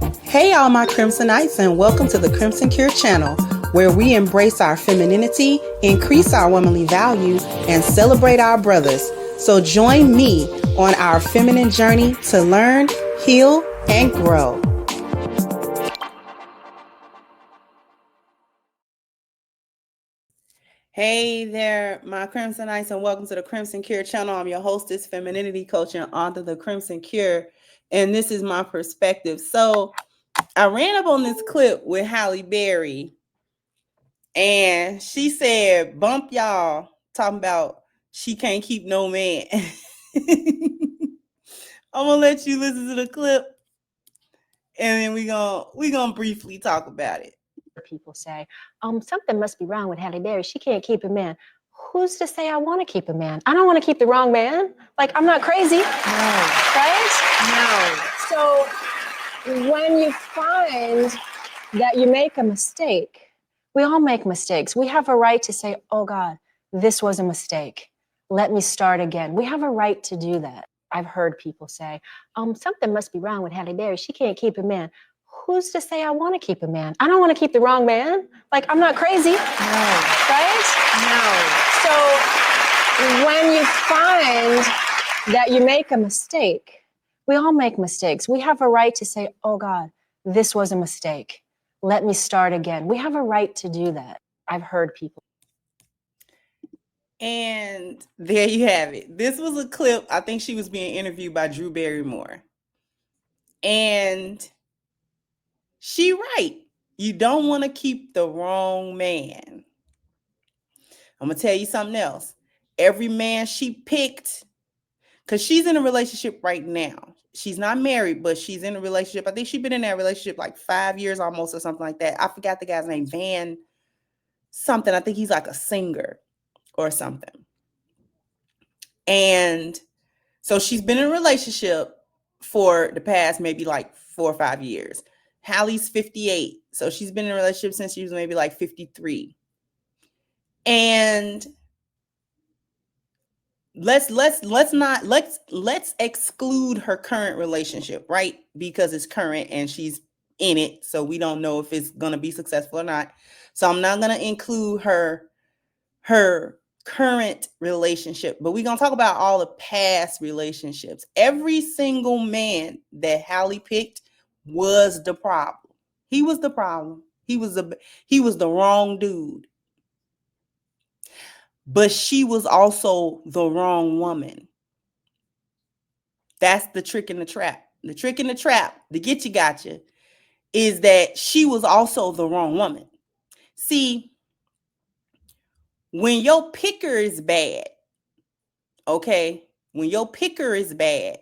Hey, all my Crimsonites, and welcome to the Crimson Cure channel, where we embrace our femininity, increase our womanly value, and celebrate our brothers. So join me on our feminine journey to learn, heal, and grow. Hey there, my Crimsonites, and welcome to the Crimson Cure channel. I'm your hostess, femininity coach, and author, The Crimson Cure, and this is my perspective. So I ran up on this clip with Halle Berry, and she said, bump y'all, talking about she can't keep no man. I'm gonna let you listen to the clip, and then we gonna briefly talk about it. People say, something must be wrong with Halle Berry. She can't keep a man. Who's to say I want to keep a man? I don't want to keep the wrong man. Like, I'm not crazy. No. Right? No. So when you find that you make a mistake, we all make mistakes. We have a right to say, oh God, this was a mistake. Let me start again. We have a right to do that. I've heard people say, something must be wrong with Halle Berry. She can't keep a man. Who's to say I want to keep a man? I don't want to keep the wrong man. Like, I'm not crazy. No. Right? No. So when you find that you make a mistake, we all make mistakes. We have a right to say, oh God, this was a mistake. Let me start again. We have a right to do that. I've heard people. And there you have it. This was a clip. I think she was being interviewed by Drew Barrymore. And she right. You don't want to keep the wrong man. I'm going to tell you something else. Every man she picked, because she's in a relationship right now. She's not married, but she's in a relationship. I think she's been in that relationship like 5 years almost or something like that. I forgot the guy's name, Van something. I think he's like a singer or something. And so she's been in a relationship for the past maybe like 4 or 5 years. Halle's 58. So she's been in a relationship since she was maybe like 53. And let's exclude her current relationship, right? Because it's current and she's in it. So we don't know if it's going to be successful or not. So I'm not going to include her current relationship, but we're going to talk about all the past relationships. Every single man that Halle picked was the problem. He was the problem. He was the wrong dude. But she was also the wrong woman. That's the trick in the trap. The trick in the trap, the get you gotcha, is that she was also the wrong woman. See, when your picker is bad, okay, when your picker is bad,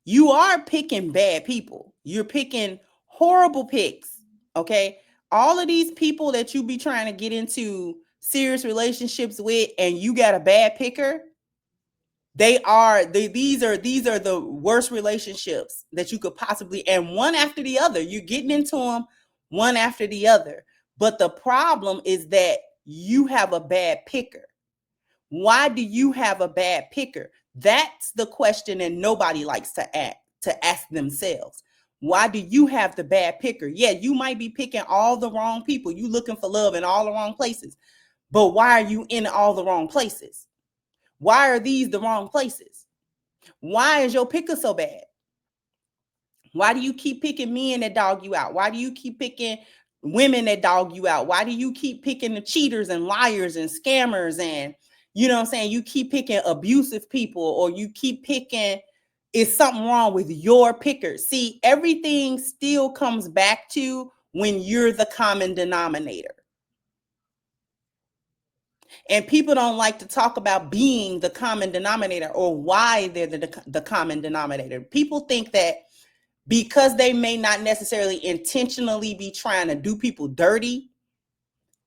you are picking bad people. You're picking horrible picks, okay? All of these people that you be trying to get into serious relationships with and you got a bad picker, these are the worst relationships that you could possibly, and one after the other. You're getting into them one after the other. But the problem is that you have a bad picker. Why do you have a bad picker? That's the question that nobody likes to ask themselves. Why do you have the bad picker? Yeah, you might be picking all the wrong people. You looking for love in all the wrong places. But why are you in all the wrong places? Why are these the wrong places? Why is your picker so bad? Why do you keep picking men that dog you out? Why do you keep picking women that dog you out? Why do you keep picking the cheaters and liars and scammers and, you know what I'm saying? You keep picking abusive people, or you keep picking, is something wrong with your pickers? See, everything still comes back to when you're the common denominator. And people don't like to talk about being the common denominator or why they're the common denominator. People think that because they may not necessarily intentionally be trying to do people dirty,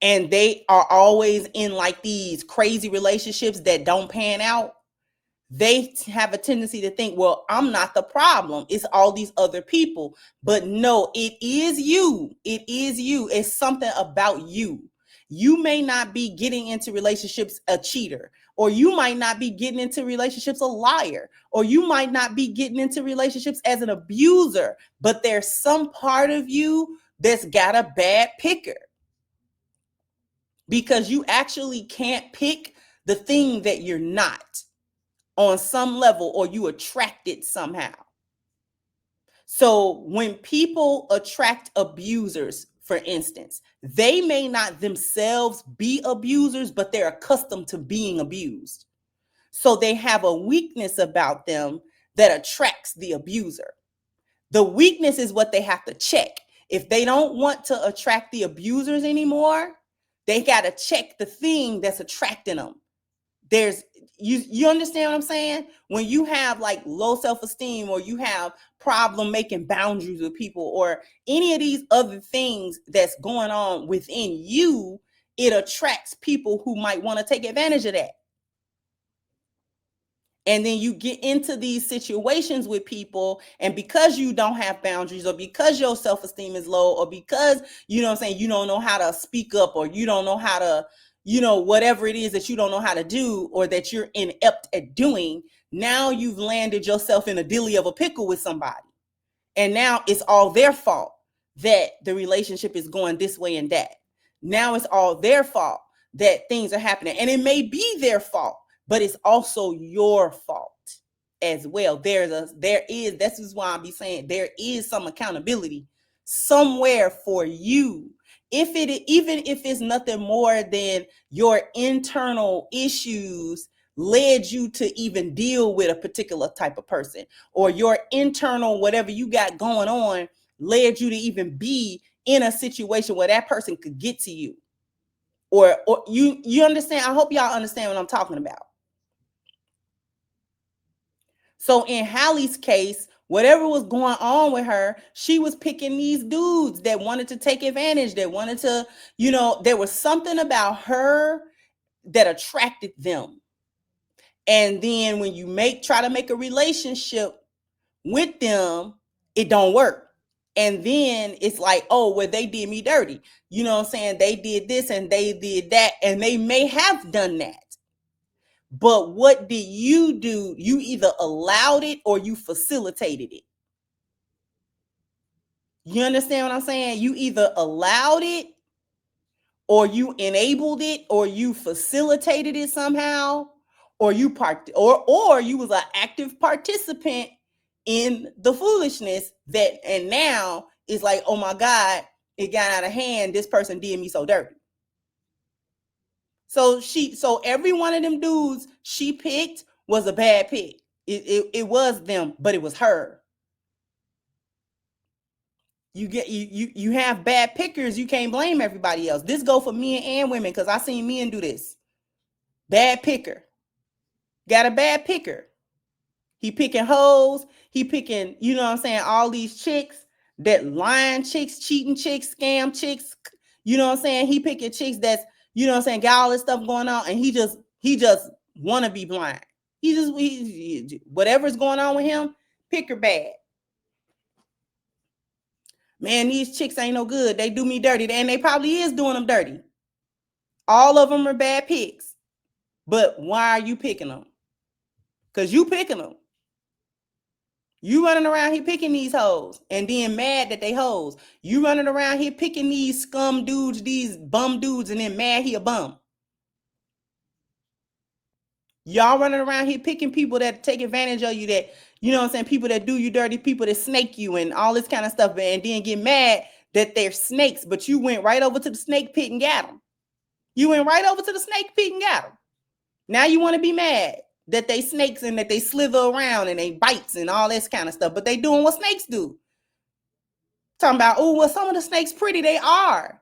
and they are always in like these crazy relationships that don't pan out, they have a tendency to think, well, I'm not the problem. It's all these other people. But no, it is you. It is you. It's something about you. You may not be getting into relationships a cheater, or you might not be getting into relationships a liar, or you might not be getting into relationships as an abuser, but there's some part of you that's got a bad picker, because you actually can't pick the thing that you're not on some level, or you attract it somehow. So when people attract abusers, for instance, they may not themselves be abusers, but they're accustomed to being abused. So they have a weakness about them that attracts the abuser. The weakness is what they have to check. If they don't want to attract the abusers anymore, they got to check the thing that's attracting them. There's you understand what I'm saying? When you have like low self-esteem, or you have problem making boundaries with people, or any of these other things that's going on within you, it attracts people who might want to take advantage of that. And then you get into these situations with people, and because you don't have boundaries, or because your self-esteem is low, or because, you know what I'm saying, you don't know how to speak up, or you don't know how to, whatever it is that you don't know how to do, or that you're inept at doing, now you've landed yourself in a dilly of a pickle with somebody. And now it's all their fault that the relationship is going this way and that. Now it's all their fault that things are happening. And it may be their fault, but it's also your fault as well. This is why I'll be saying there is some accountability somewhere for you. Even if it's nothing more than your internal issues led you to even deal with a particular type of person, or your internal whatever you got going on led you to even be in a situation where that person could get to you, or you understand. I hope y'all understand what I'm talking about. So in Halle's case, whatever was going on with her, she was picking these dudes that wanted to take advantage, that wanted to, there was something about her that attracted them. And then when you try to make a relationship with them, it don't work. And then it's like, oh, well, they did me dirty. You know what I'm saying? They did this and they did that, and they may have done that. But what did you do? You either allowed it or you facilitated it. You understand what I'm saying? You either allowed it, or you enabled it, or you facilitated it somehow, or you or you was an active participant in the foolishness and now it's like, oh my God, it got out of hand. This person did me so dirty. So every one of them dudes she picked was a bad pick. It was them, but it was her. You have bad pickers. You can't blame everybody else. This go for men and women, because I seen men do this. Bad picker. Got a bad picker. He picking hoes. He picking, you know what I'm saying, all these chicks, that lying chicks, cheating chicks, scam chicks. You know what I'm saying? He picking chicks that's, you know what I'm saying, got all this stuff going on, and he just want to be blind. He whatever's going on with him, pick her bad. Man, these chicks ain't no good. They do me dirty, and they probably is doing them dirty. All of them are bad picks. But why are you picking them? Because you picking them. You running around here picking these hoes and then mad that they hoes. You running around here picking these scum dudes, these bum dudes, and then mad he a bum. Y'all running around here picking people that take advantage of you, that, you know what I'm saying, people that do you dirty, people that snake you and all this kind of stuff, and then get mad that they're snakes, but you went right over to the snake pit and got them. You went right over to the snake pit and got them. Now you want to be mad that they snakes and that they slither around and they bites and all this kind of stuff, but they doing what snakes do. Talking about, oh, well, some of the snakes pretty. They are.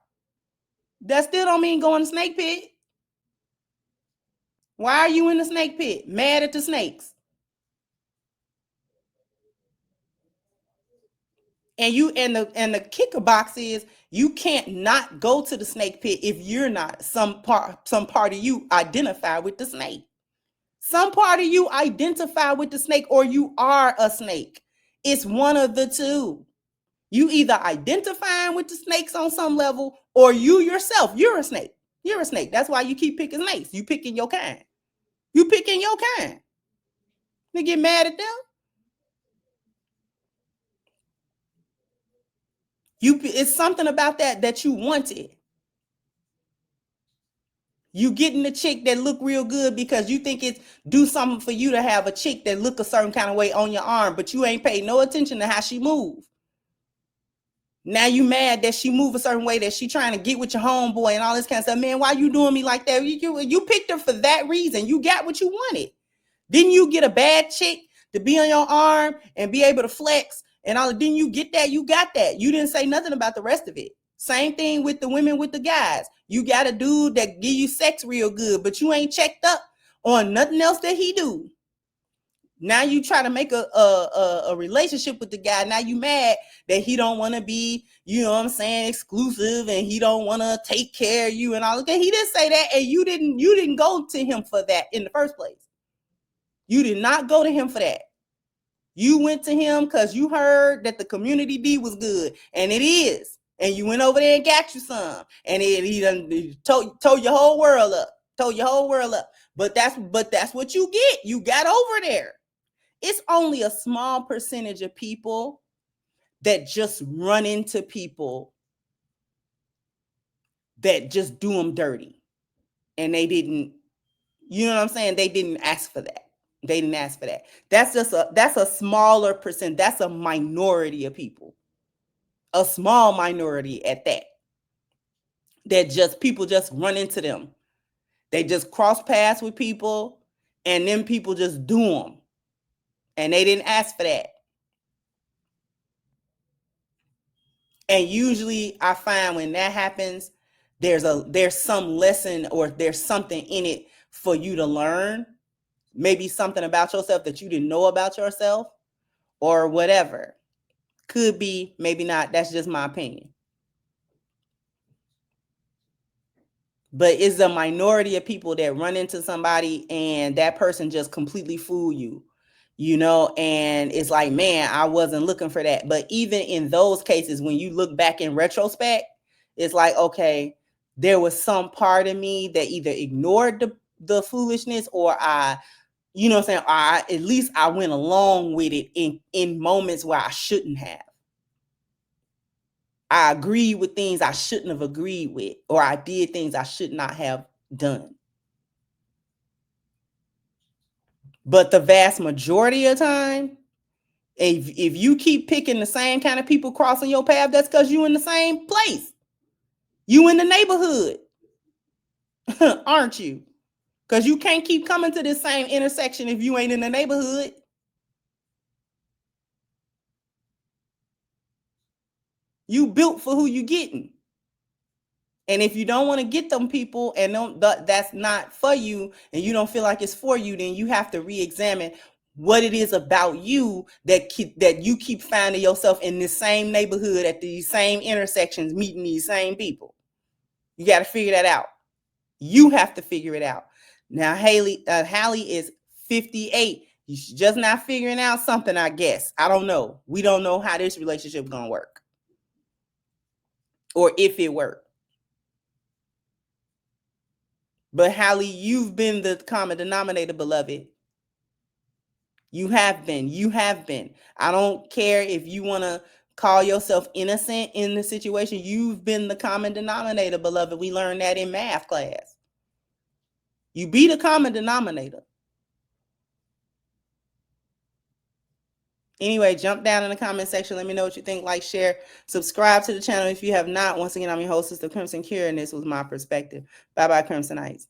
That still don't mean go in the snake pit. Why are you in the snake pit? Mad at the snakes. And the kicker box is you can't not go to the snake pit if you're not some part of you identify with the snake. Some part of you identify with the snake, or you are a snake. It's one of the two. You either identifying with the snakes on some level, or you yourself, you're a snake. You're a snake. That's why you keep picking snakes. You picking your kind. You picking your kind. You get mad at them. It's something about that you wanted. You getting the chick that look real good because you think it's do something for you to have a chick that look a certain kind of way on your arm, but you ain't paid no attention to how she move. Now you mad that she move a certain way, that she trying to get with your homeboy and all this kind of stuff. Man, why you doing me like that? You picked her for that reason. You got what you wanted. Didn't you get a bad chick to be on your arm and be able to flex and all? Didn't you get that? You got that. You didn't say nothing about the rest of it. Same thing with the women, with the guys. You got a dude that give you sex real good, but you ain't checked up on nothing else that he do. Now you try to make a relationship with the guy. Now you mad that he don't want to be, you know what I'm saying, exclusive, and he don't want to take care of you and all of that. He didn't say that, and you didn't go to him for that in the first place. You did not go to him for that. You went to him because you heard that the community D was good, and it is. And you went over there and got you some, and he done told your whole world up. Told your whole world up. But that's what you get. You got over there. It's only a small percentage of people that just run into people that just do them dirty. And they didn't, you know what I'm saying? They didn't ask for that. They didn't ask for that. That's a smaller percent. That's a minority of people. A small minority at that. That just people just run into them. They just cross paths with people, and then people just do them. And they didn't ask for that. And usually I find when that happens, there's some lesson or there's something in it for you to learn. Maybe something about yourself that you didn't know about yourself or whatever. Could be, maybe not. That's just my opinion. But it's a minority of people that run into somebody and that person just completely fool you, you know, and it's like, man, I wasn't looking for that. But even in those cases, when you look back in retrospect, it's like, okay, there was some part of me that either ignored the foolishness or you know what I'm saying, at least I went along with it in moments where I shouldn't have. I agreed with things I shouldn't have agreed with, or I did things I should not have done. But the vast majority of time, if you keep picking the same kind of people crossing your path, that's because you in the same place. You in the neighborhood, aren't you? Because you can't keep coming to this same intersection if you ain't in the neighborhood. You built for who you getting. And if you don't want to get them people and that's not for you and you don't feel like it's for you, then you have to re-examine what it is about you that you keep finding yourself in this same neighborhood at these same intersections, meeting these same people. You got to figure that out. You have to figure it out. Now, Halle is 58. She's just not figuring out something, I guess. I don't know. We don't know how this relationship is going to work or if it worked. But Halle, you've been the common denominator, beloved. You have been. You have been. I don't care if you want to call yourself innocent in the situation. You've been the common denominator, beloved. We learned that in math class. You be the common denominator. Anyway, jump down in the comment section. Let me know what you think. Like, share, subscribe to the channel if you have not. Once again, I'm your host, Sister Crimson Cure, and this was my perspective. Bye-bye, Crimsonites.